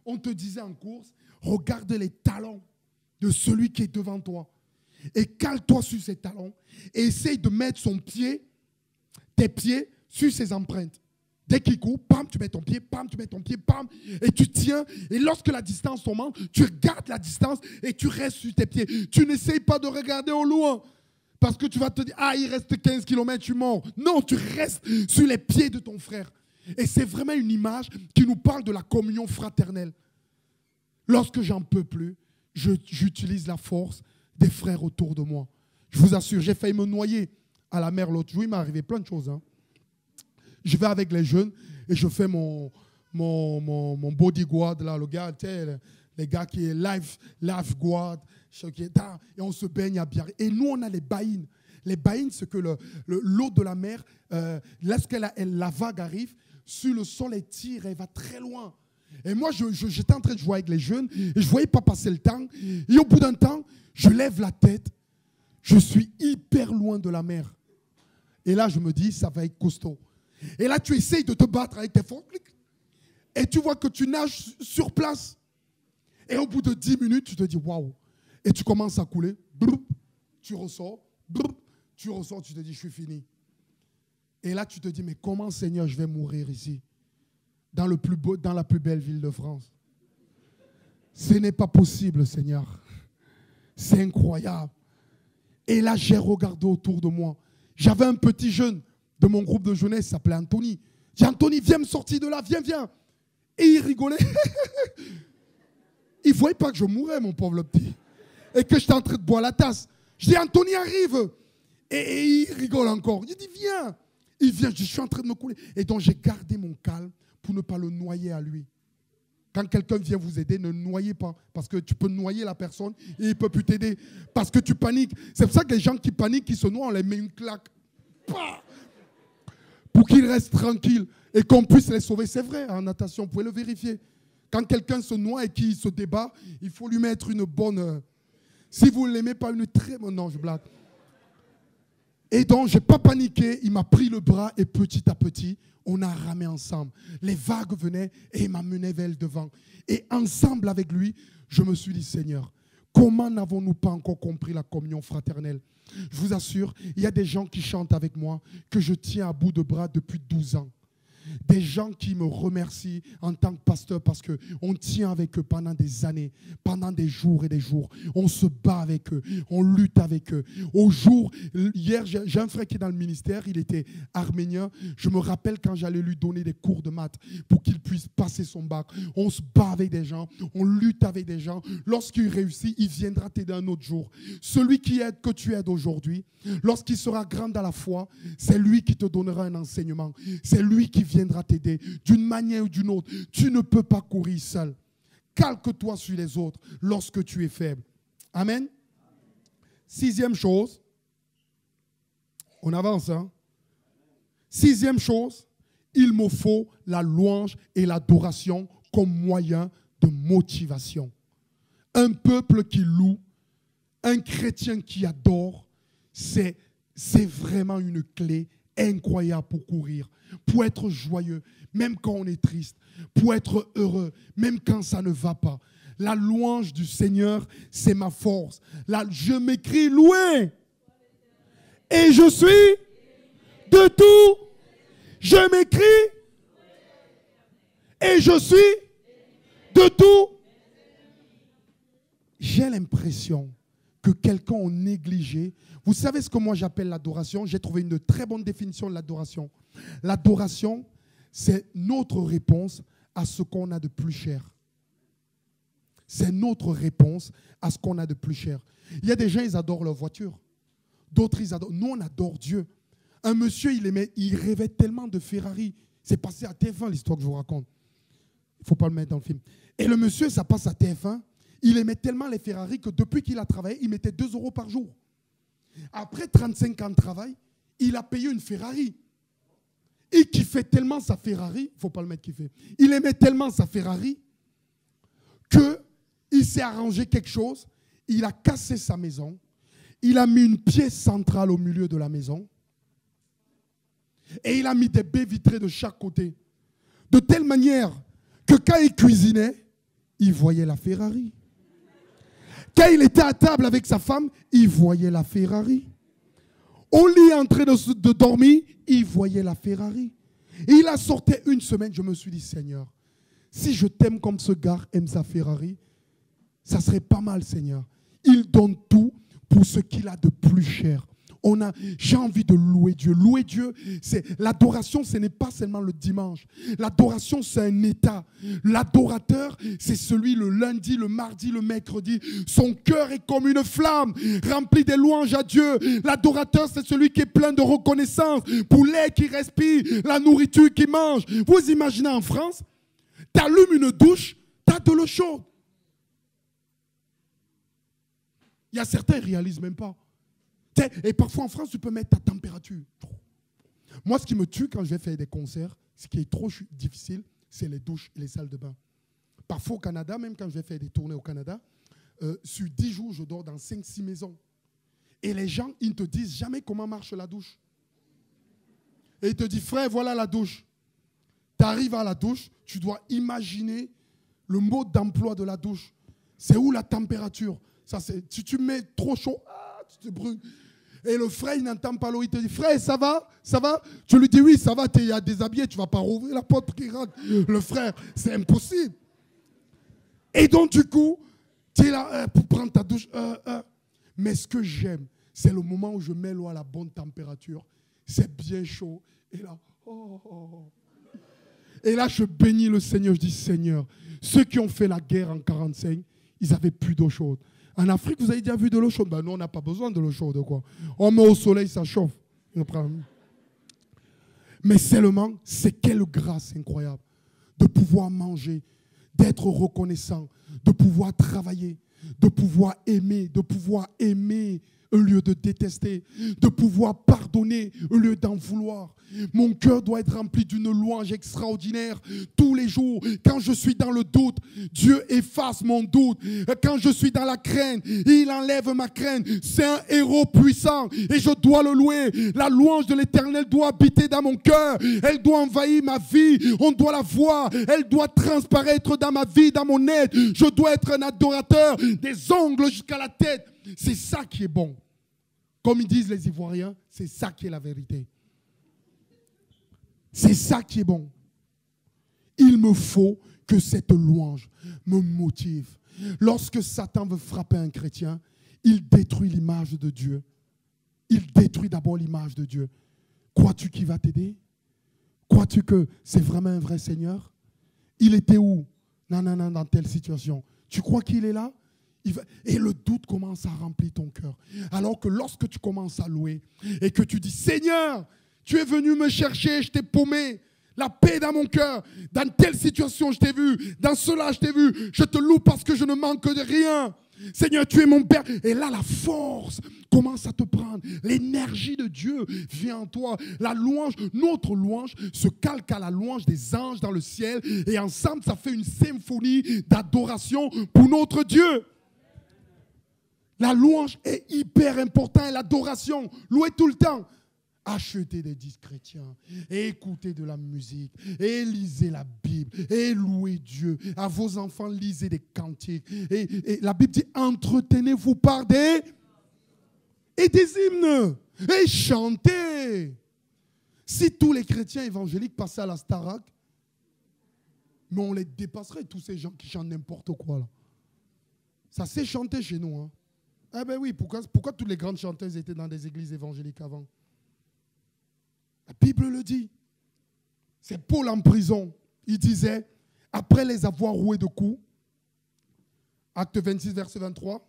on te disait en course, regarde les talons de celui qui est devant toi et cale-toi sur ses talons et essaye de mettre tes pieds sur ses empreintes. Dès qu'il court, pam, tu mets ton pied, pam, tu mets ton pied, pam, et tu tiens. Et lorsque la distance augmente, tu regardes la distance et tu restes sur tes pieds. Tu n'essayes pas de regarder au loin parce que tu vas te dire, ah, il reste 15 km, je suis mort. Non, tu restes sur les pieds de ton frère. Et c'est vraiment une image qui nous parle de la communion fraternelle. Lorsque j'en peux plus, j'utilise la force des frères autour de moi. Je vous assure, j'ai failli me noyer à la mer l'autre jour. Il m'est arrivé plein de choses, hein. Je vais avec les jeunes et je fais mon bodyguard, là, le gars, les gars qui est lifeguard, et on se baigne à Biarritz. Et nous, on a les baïnes. Les baïnes, c'est que l'eau de la mer, lorsque la vague arrive, sur le sol, elle tire, elle va très loin. Et moi, j'étais en train de jouer avec les jeunes et je ne voyais pas passer le temps. Et au bout d'un temps, je lève la tête, je suis hyper loin de la mer. Et là, je me dis, ça va être costaud. Et là, tu essayes de te battre avec tes forces. Et tu vois que tu nages sur place. Et au bout de 10 minutes, tu te dis, waouh. Et tu commences à couler. Tu ressors. Tu ressors, tu te dis, je suis fini. Et là, tu te dis, mais comment, Seigneur, je vais mourir ici, dans la plus belle ville de France? Ce n'est pas possible, Seigneur. C'est incroyable. Et là, j'ai regardé autour de moi. J'avais un petit jeune de mon groupe de jeunesse, il s'appelait Anthony. J'ai dit, Anthony, viens me sortir de là, viens, viens. Et il rigolait. Il ne voyait pas que je mourais, mon pauvre le petit. Et que j'étais en train de boire la tasse. Je dis, Anthony, arrive. Et il rigole encore. Il dit, viens. Il vient, je suis en train de me couler. Et donc, j'ai gardé mon calme pour ne pas le noyer à lui. Quand quelqu'un vient vous aider, ne noyez pas. Parce que tu peux noyer la personne et il ne peut plus t'aider. Parce que tu paniques. C'est pour ça que les gens qui paniquent, qui se noient, on les met une claque. Pah, pour qu'ils restent tranquilles et qu'on puisse les sauver. C'est vrai, en natation, vous pouvez le vérifier. Quand quelqu'un se noie et qu'il se débat, il faut lui mettre une bonne... Si vous ne l'aimez pas, une très bonne... Non, je blague. Et donc, je n'ai pas paniqué. Il m'a pris le bras et petit à petit, on a ramé ensemble. Les vagues venaient et il m'a mené vers le devant. Et ensemble avec lui, je me suis dit, Seigneur, comment n'avons-nous pas encore compris la communion fraternelle? Je vous assure, il y a des gens qui chantent avec moi, que je tiens à bout de bras depuis 12 ans. Des gens qui me remercient en tant que pasteur parce qu'on tient avec eux pendant des années, pendant des jours et des jours. On se bat avec eux, on lutte avec eux. Hier, j'ai un frère qui est dans le ministère, il était arménien. Je me rappelle quand j'allais lui donner des cours de maths pour qu'il puisse passer son bac. On se bat avec des gens, on lutte avec des gens. Lorsqu'il réussit, il viendra t'aider un autre jour. Celui qui aide que tu aides aujourd'hui, lorsqu'il sera grand dans la foi, c'est lui qui te donnera un enseignement. C'est lui qui viendra t'aider d'une manière ou d'une autre. Tu ne peux pas courir seul. Calque-toi sur les autres lorsque tu es faible. Amen. 6e chose. On avance, hein? 6e chose, il me faut la louange et l'adoration comme moyen de motivation. Un peuple qui loue, un chrétien qui adore, c'est vraiment une clé incroyable pour courir, pour être joyeux, même quand on est triste, pour être heureux, même quand ça ne va pas. La louange du Seigneur, c'est ma force. Là, je m'écris loué. Et je suis de tout. Je m'écris et je suis de tout. J'ai l'impression que quelqu'un a négligé. Vous savez ce que moi j'appelle l'adoration? J'ai trouvé une très bonne définition de l'adoration. L'adoration, c'est notre réponse à ce qu'on a de plus cher. C'est notre réponse à ce qu'on a de plus cher. Il y a des gens, ils adorent leur voiture. D'autres, ils adorent. Nous, on adore Dieu. Un monsieur, il rêvait tellement de Ferrari. C'est passé à TF1, l'histoire que je vous raconte. Il ne faut pas le mettre dans le film. Et le monsieur, ça passe à TF1. Il aimait tellement les Ferrari que depuis qu'il a travaillé, il mettait 2 € par jour. Après 35 ans de travail, il a payé une Ferrari. Il kiffait tellement sa Ferrari, il ne faut pas le mettre kiffer. Il aimait tellement sa Ferrari qu'il s'est arrangé quelque chose. Il a cassé sa maison. Il a mis une pièce centrale au milieu de la maison. Et il a mis des baies vitrées de chaque côté. De telle manière que quand il cuisinait, il voyait la Ferrari. Quand il était à table avec sa femme, il voyait la Ferrari. Au lit en train de dormir, il voyait la Ferrari. Et il a sorti une semaine, je me suis dit, Seigneur, si je t'aime comme ce gars aime sa Ferrari, ça serait pas mal, Seigneur. Il donne tout pour ce qu'il a de plus cher. J'ai envie de louer Dieu. Louer Dieu, l'adoration, ce n'est pas seulement le dimanche. L'adoration, c'est un état. L'adorateur, c'est celui le lundi, le mardi, le mercredi. Son cœur est comme une flamme, rempli des louanges à Dieu. L'adorateur, c'est celui qui est plein de reconnaissance pour l'air qu'il respire, la nourriture qu'il mange. Vous imaginez en France, tu allumes une douche, tu as de l'eau chaude. Il y a certains qui ne réalisent même pas. Et parfois en France, tu peux mettre ta température. Moi, ce qui me tue quand je vais faire des concerts, ce qui est trop difficile, c'est les douches et les salles de bain. Parfois au Canada, même quand je vais faire des tournées au Canada, sur 10 jours, je dors dans 5-6 maisons. Et les gens, ils ne te disent jamais comment marche la douche. Et ils te disent, frère, voilà la douche. Tu arrives à la douche, tu dois imaginer le mode d'emploi de la douche. C'est où la température? Si tu mets trop chaud, tu te brûles. Et le frère, il n'entend pas l'eau. Il te dit, frère, ça va? Ça va? Tu lui dis, oui, ça va, tu es déshabillé, tu ne vas pas rouvrir la porte qui rentre. Le frère, c'est impossible. Et donc, du coup, tu es là pour prendre ta douche. Mais ce que j'aime, c'est le moment où je mets l'eau à la bonne température. C'est bien chaud. Et là, Et là, je bénis le Seigneur. Je dis, Seigneur, ceux qui ont fait la guerre en 1945, ils n'avaient plus d'eau chaude. En Afrique, vous avez déjà vu de l'eau chaude? Ben, nous, on n'a pas besoin de l'eau chaude, quoi. On met au soleil, ça chauffe. Mais seulement, c'est quelle grâce incroyable de pouvoir manger, d'être reconnaissant, de pouvoir travailler, de pouvoir aimer au lieu de détester, de pouvoir pardonner au lieu d'en vouloir. Mon cœur doit être rempli d'une louange extraordinaire tous les jours. Quand je suis dans le doute, Dieu efface mon doute. Quand je suis dans la crainte, il enlève ma crainte. C'est un héros puissant et je dois le louer. La louange de l'Éternel doit habiter dans mon cœur. Elle doit envahir ma vie. On doit la voir. Elle doit transparaître dans ma vie, dans mon être. Je dois être un adorateur des ongles jusqu'à la tête. C'est ça qui est bon. Comme ils disent les Ivoiriens, c'est ça qui est la vérité. C'est ça qui est bon. Il me faut que cette louange me motive. Lorsque Satan veut frapper un chrétien, il détruit l'image de Dieu. Il détruit d'abord l'image de Dieu. Crois-tu qu'il va t'aider? Crois-tu que c'est vraiment un vrai Seigneur? Il était où? Non, dans telle situation. Tu crois qu'il est là? Et le doute commence à remplir ton cœur. Alors que lorsque tu commences à louer et que tu dis, Seigneur, tu es venu me chercher, je t'ai paumé. La paix dans mon cœur. Dans telle situation, je t'ai vu. Dans cela, je t'ai vu. Je te loue parce que je ne manque de rien. Seigneur, tu es mon Père. Et là, la force commence à te prendre. L'énergie de Dieu vient en toi. La louange, notre louange se calque à la louange des anges dans le ciel. Et ensemble, ça fait une symphonie d'adoration pour notre Dieu. La louange est hyper importante. L'adoration, louer tout le temps. Achetez des disques chrétiens, et écoutez de la musique, et lisez la Bible, et louez Dieu. À vos enfants, lisez des cantiques. Et la Bible dit, entretenez-vous par des hymnes, et chantez. Si tous les chrétiens évangéliques passaient à la Starac, mais on les dépasserait, tous ces gens qui chantent n'importe quoi là. Ça s'est chanté chez nous. Hein. Ah ben oui, pourquoi toutes les grandes chanteuses étaient dans des églises évangéliques avant? La Bible le dit. C'est Paul en prison. Il disait, après les avoir roués de coups, acte 26, verset 23,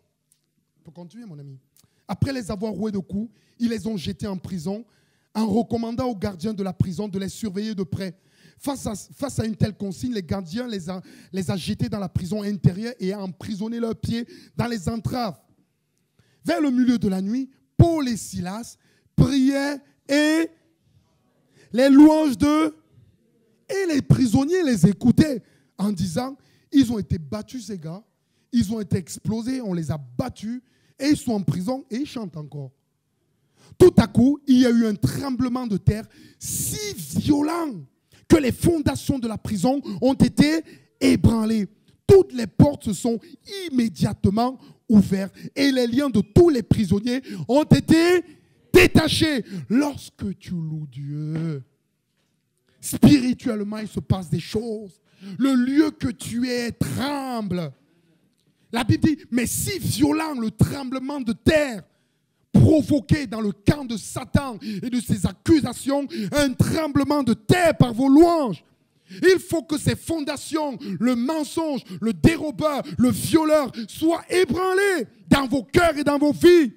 on peut continuer mon ami. Après les avoir roués de coups, ils les ont jetés en prison en recommandant aux gardiens de la prison de les surveiller de près. Face à une telle consigne, les gardiens les a jetés dans la prison intérieure et a emprisonné leurs pieds dans les entraves. Vers le milieu de la nuit, Paul et Silas priaient et les louanges et les prisonniers les écoutaient en disant, ils ont été battus ces gars, ils ont été explosés, on les a battus et ils sont en prison et ils chantent encore. Tout à coup, il y a eu un tremblement de terre si violent que les fondations de la prison ont été ébranlées. Toutes les portes se sont immédiatement ouvertes et les liens de tous les prisonniers ont été détachés. Lorsque tu loues Dieu, spirituellement, il se passe des choses. Le lieu que tu es tremble. La Bible dit, mais si violent le tremblement de terre provoqué dans le camp de Satan et de ses accusations, un tremblement de terre par vos louanges. Il faut que ces fondations, le mensonge, le dérobeur, le violeur soient ébranlés dans vos cœurs et dans vos vies.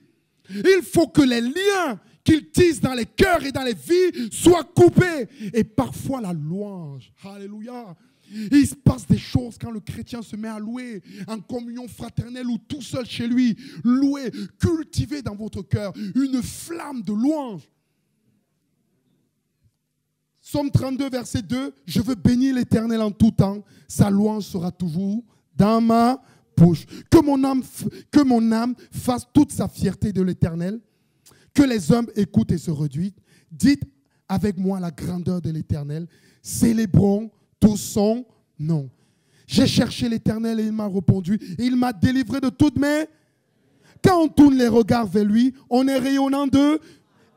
Il faut que les liens qu'ils tissent dans les cœurs et dans les vies soient coupés. Et parfois la louange, alléluia, il se passe des choses quand le chrétien se met à louer en communion fraternelle ou tout seul chez lui. Louer, cultiver dans votre cœur une flamme de louange. Psaume 32, verset 2, je veux bénir l'Éternel en tout temps. Sa louange sera toujours dans ma bouche. Que mon âme fasse toute sa fierté de l'Éternel. Que les hommes écoutent et se réduisent. Dites avec moi la grandeur de l'Éternel. Célébrons tout son nom. J'ai cherché l'Éternel et il m'a répondu. Et il m'a délivré de toutes mes... Quand on tourne les regards vers lui, on est rayonnant d'eux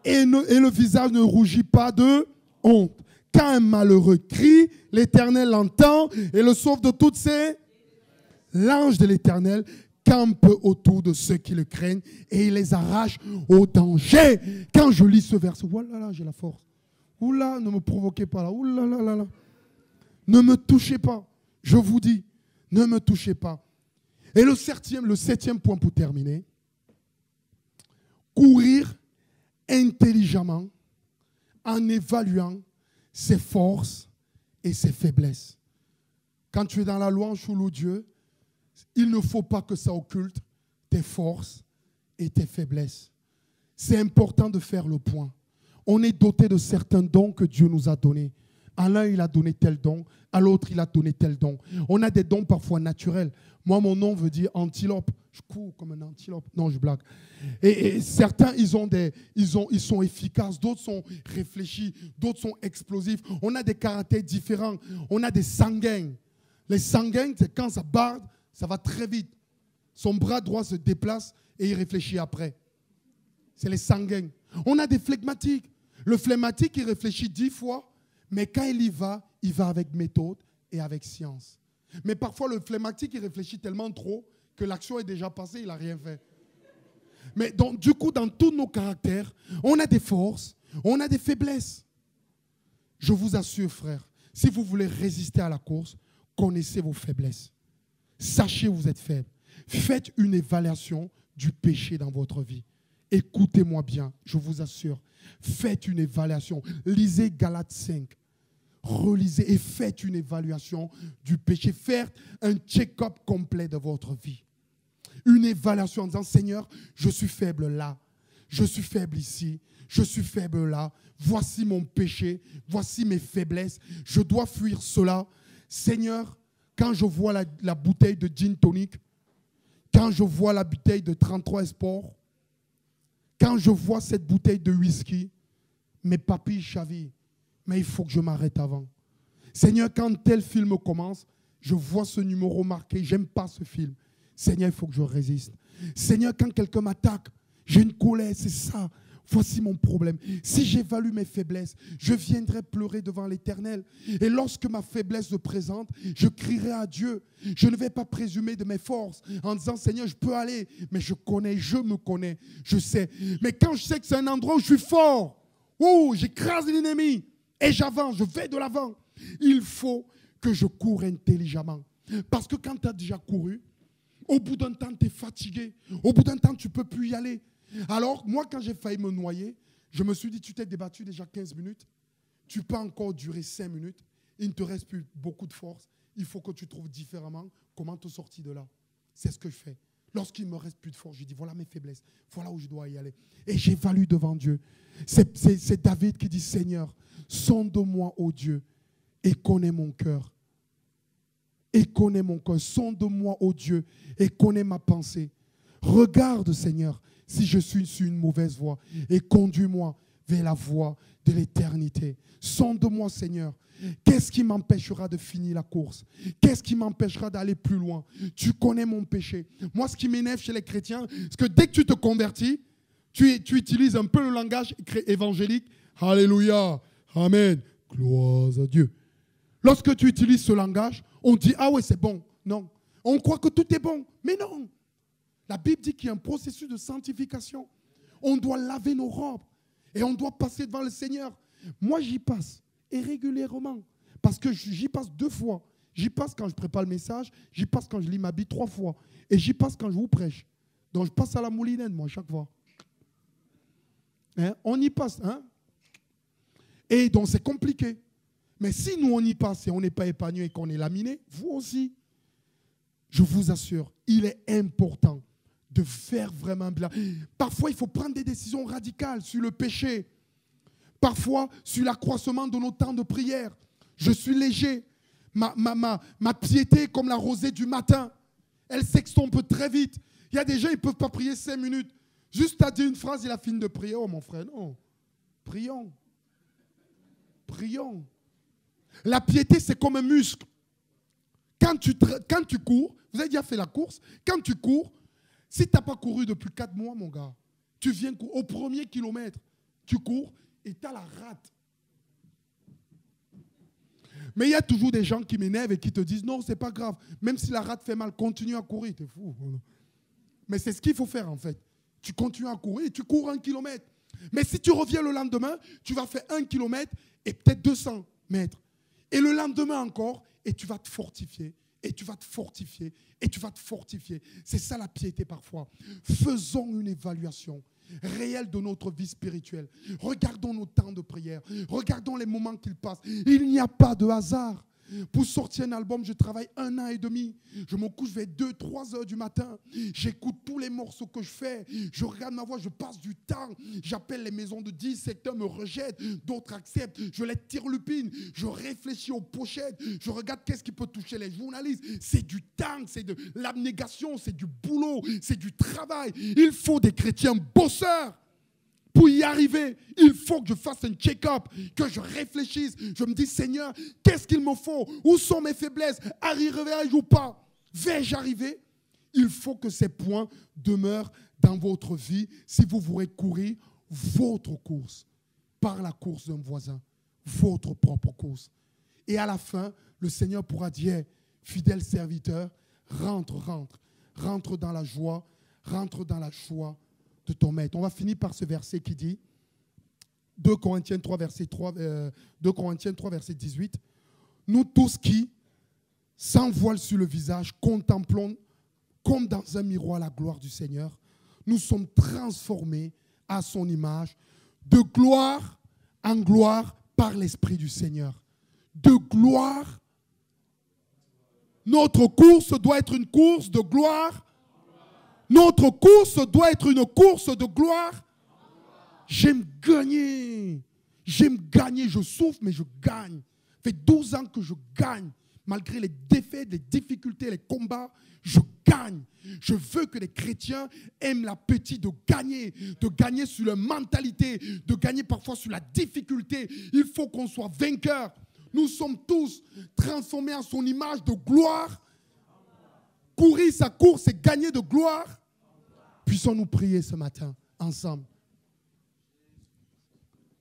et le visage ne rougit pas de honte. Quand un malheureux crie, l'Éternel l'entend et le sauve de toutes ses... L'ange de l'Éternel campe autour de ceux qui le craignent et il les arrache au danger. Quand je lis ce verset, voilà, j'ai la force. Oula, ne me provoquez pas là. Oula, là. Ne me touchez pas. Je vous dis, ne me touchez pas. Et le septième point pour terminer. Courir intelligemment en évaluant ses forces et ses faiblesses. Quand tu es dans la louange ou loup Dieu, il ne faut pas que ça occulte tes forces et tes faiblesses. C'est important de faire le point. On est doté de certains dons que Dieu nous a donnés. À l'un, il a donné tel don. À l'autre, il a donné tel don. On a des dons parfois naturels. Moi, mon nom veut dire antilope. Je cours comme un antilope. Non, je blague. Et certains, ils sont efficaces. D'autres sont réfléchis. D'autres sont explosifs. On a des caractères différents. On a des sanguins. Les sanguins, c'est quand ça barde, ça va très vite. Son bras droit se déplace et il réfléchit après. C'est les sanguins. On a des flegmatiques. Le phlegmatique, il réfléchit 10 fois, Mais quand il va avec méthode et avec science. Mais parfois, le flegmatique, il réfléchit tellement trop que l'action est déjà passée, il n'a rien fait. Mais donc, du coup, dans tous nos caractères, on a des forces, on a des faiblesses. Je vous assure, frère, si vous voulez résister à la course, connaissez vos faiblesses. Sachez où vous êtes faible. Faites une évaluation du péché dans votre vie. Écoutez-moi bien, je vous assure. Faites une évaluation. Lisez Galates 5. Relisez et faites une évaluation du péché. Faites un check-up complet de votre vie. Une évaluation en disant, Seigneur, je suis faible là. Je suis faible ici. Je suis faible là. Voici mon péché. Voici mes faiblesses. Je dois fuir cela. Seigneur, quand je vois la bouteille de gin tonic, quand je vois la bouteille de 33 Sport, quand je vois cette bouteille de whisky, mes papilles chavirent. Mais il faut que je m'arrête avant. Seigneur, quand tel film commence, je vois ce numéro marqué, j'aime pas ce film. Seigneur, il faut que je résiste. Seigneur, quand quelqu'un m'attaque, j'ai une colère, c'est ça. Voici mon problème. Si j'évalue mes faiblesses, je viendrai pleurer devant l'Éternel. Et lorsque ma faiblesse se présente, je crierai à Dieu. Je ne vais pas présumer de mes forces en disant, Seigneur, je peux aller. Mais je me connais, je sais. Mais quand je sais que c'est un endroit où je suis fort, où j'écrase l'ennemi et j'avance, je vais de l'avant, il faut que je cours intelligemment. Parce que quand tu as déjà couru, au bout d'un temps, tu es fatigué. Au bout d'un temps, tu ne peux plus y aller. Alors, moi, quand j'ai failli me noyer, je me suis dit, tu t'es débattu déjà 15 minutes, tu peux encore durer 5 minutes, il ne te reste plus beaucoup de force, il faut que tu trouves différemment comment te sortir de là. C'est ce que je fais. Lorsqu'il ne me reste plus de force, je dis, voilà mes faiblesses, voilà où je dois y aller. Et j'évalue devant Dieu. C'est David qui dit, Seigneur, sonde-moi, ô Dieu, et connais mon cœur. Et connais mon cœur. Sonde-moi, ô Dieu, et connais ma pensée. Regarde, Seigneur, si je suis sur une mauvaise voie, et conduis-moi vers la voie de l'éternité. Sonde-moi, Seigneur. Qu'est-ce qui m'empêchera de finir la course? Qu'est-ce qui m'empêchera d'aller plus loin? Tu connais mon péché. Moi, ce qui m'énerve chez les chrétiens, c'est que dès que tu te convertis, tu utilises un peu le langage évangélique. Alléluia, amen, gloire à Dieu. Lorsque tu utilises ce langage, on dit, ah ouais, c'est bon. Non, on croit que tout est bon, mais non. La Bible dit qu'il y a un processus de sanctification. On doit laver nos robes et on doit passer devant le Seigneur. Moi, j'y passe et régulièrement parce que j'y passe 2 fois. J'y passe quand je prépare le message, j'y passe quand je lis ma Bible 3 fois et j'y passe quand je vous prêche. Donc, je passe à la moulinette, moi, chaque fois. Hein? On y passe. Hein? Et donc, c'est compliqué. Mais si nous, on y passe et on n'est pas épanoui et qu'on est laminé, vous aussi, je vous assure, il est important de faire vraiment bien. Parfois, il faut prendre des décisions radicales sur le péché. Parfois, sur l'accroissement de nos temps de prière. Je suis léger. Ma piété est comme la rosée du matin. Elle s'estompe très vite. Il y a des gens, ils ne peuvent pas prier 5 minutes. Juste à dire une phrase, il a fini de prier. Oh mon frère, non. Prions. Prions. La piété, c'est comme un muscle. Quand tu cours, vous avez déjà fait la course, quand tu cours, si tu n'as pas couru depuis 4 mois, mon gars, tu viens au premier kilomètre, tu cours et tu as la rate. Mais il y a toujours des gens qui m'énervent et qui te disent, non, c'est pas grave, même si la rate fait mal, continue à courir, t'es fou. Mais c'est ce qu'il faut faire en fait. Tu continues à courir et tu cours 1 kilomètre. Mais si tu reviens le lendemain, tu vas faire 1 kilomètre et peut-être 200 mètres. Et le lendemain encore, et tu vas te fortifier, et tu vas te fortifier, et tu vas te fortifier. C'est ça la piété parfois. Faisons une évaluation réelle de notre vie spirituelle. Regardons nos temps de prière. Regardons les moments qu'ils passent. Il n'y a pas de hasard. Pour sortir un album, je travaille 1 an et demi. Je me couche vers 2-3 heures du matin. J'écoute tous les morceaux que je fais. Je regarde ma voix, je passe du temps. J'appelle les maisons de 10, secteurs me rejettent, d'autres acceptent. Je les tirelupine. Je réfléchis aux pochettes. Je regarde qu'est-ce qui peut toucher les journalistes. C'est du temps, c'est de l'abnégation, c'est du boulot, c'est du travail. Il faut des chrétiens bosseurs. Pour y arriver, il faut que je fasse un check-up, que je réfléchisse. Je me dis, Seigneur, qu'est-ce qu'il me faut? Où sont mes faiblesses? Arriverai-je ou pas? Vais-je arriver? Il faut que ces points demeurent dans votre vie si vous voulez courir votre course par la course d'un voisin. votre propre course. Et à la fin, le Seigneur pourra dire, fidèle serviteur, rentre dans la joie, rentre dans la joie de ton maître. On va finir par ce verset qui dit, 2 Corinthiens 3, verset 18, nous tous qui, sans voile sur le visage, contemplons comme dans un miroir la gloire du Seigneur, nous sommes transformés à son image, de gloire en gloire par l'Esprit du Seigneur. De gloire. Notre course doit être une course de gloire. Notre course doit être une course de gloire. J'aime gagner. J'aime gagner. Je souffre, mais je gagne. Ça fait 12 ans que je gagne. Malgré les défaites, les difficultés, les combats, je gagne. Je veux que les chrétiens aiment l'appétit de gagner sur leur mentalité, de gagner parfois sur la difficulté. Il faut qu'on soit vainqueur. Nous sommes tous transformés en son image de gloire. Courir sa course et gagner de gloire. Puissons-nous prier ce matin ensemble.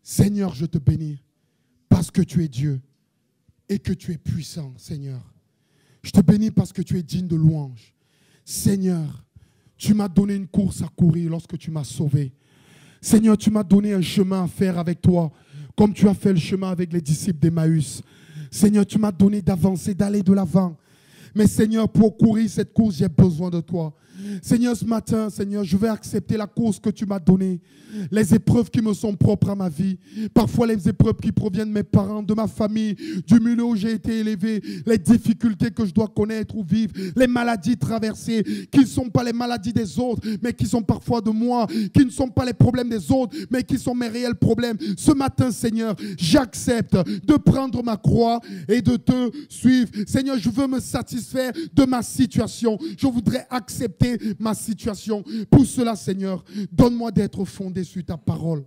Seigneur, je te bénis parce que tu es Dieu et que tu es puissant, Seigneur. Je te bénis parce que tu es digne de louange. Seigneur, tu m'as donné une course à courir lorsque tu m'as sauvé. Seigneur, tu m'as donné un chemin à faire avec toi, comme tu as fait le chemin avec les disciples d'Emmaüs. Seigneur, tu m'as donné d'avancer, d'aller de l'avant. Mais Seigneur, pour courir cette course, j'ai besoin de toi. Seigneur, ce matin, Seigneur, je vais accepter la course que tu m'as donnée. Les épreuves qui me sont propres à ma vie. Parfois, les épreuves qui proviennent de mes parents, de ma famille, du milieu où j'ai été élevé. Les difficultés que je dois connaître ou vivre. Les maladies traversées qui ne sont pas les maladies des autres, mais qui sont parfois de moi. Qui ne sont pas les problèmes des autres, mais qui sont mes réels problèmes. Ce matin, Seigneur, j'accepte de prendre ma croix et de te suivre. Seigneur, je veux me satisfaire de ma situation. Je voudrais accepter ma situation. Pour cela, Seigneur, donne-moi d'être fondé sur ta parole.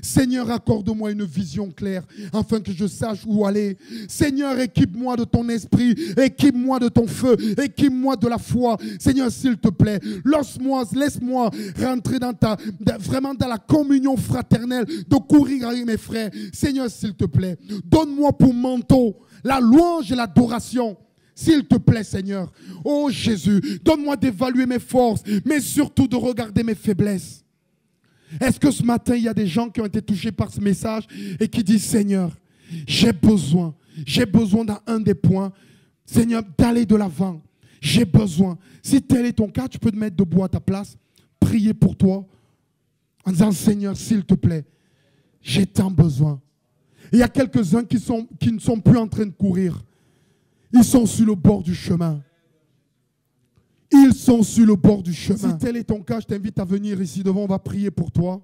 Seigneur, accorde-moi une vision claire afin que je sache où aller. Seigneur, équipe-moi de ton esprit, équipe-moi de ton feu, équipe-moi de la foi. Seigneur, s'il te plaît, laisse-moi rentrer vraiment dans la communion fraternelle, de courir avec mes frères. Seigneur, s'il te plaît, donne-moi pour manteau la louange et l'adoration. S'il te plaît, Seigneur. Oh Jésus, donne-moi d'évaluer mes forces, mais surtout de regarder mes faiblesses. Est-ce que ce matin, il y a des gens qui ont été touchés par ce message et qui disent, Seigneur, j'ai besoin dans un des points, Seigneur, d'aller de l'avant. J'ai besoin. Si tel est ton cas, tu peux te mettre debout à ta place, prier pour toi, en disant, Seigneur, s'il te plaît, j'ai tant besoin. Il y a quelques-uns qui ne sont plus en train de courir. Ils sont sur le bord du chemin. Ils sont sur le bord du chemin. Si tel est ton cas, je t'invite à venir ici devant. On va prier pour toi.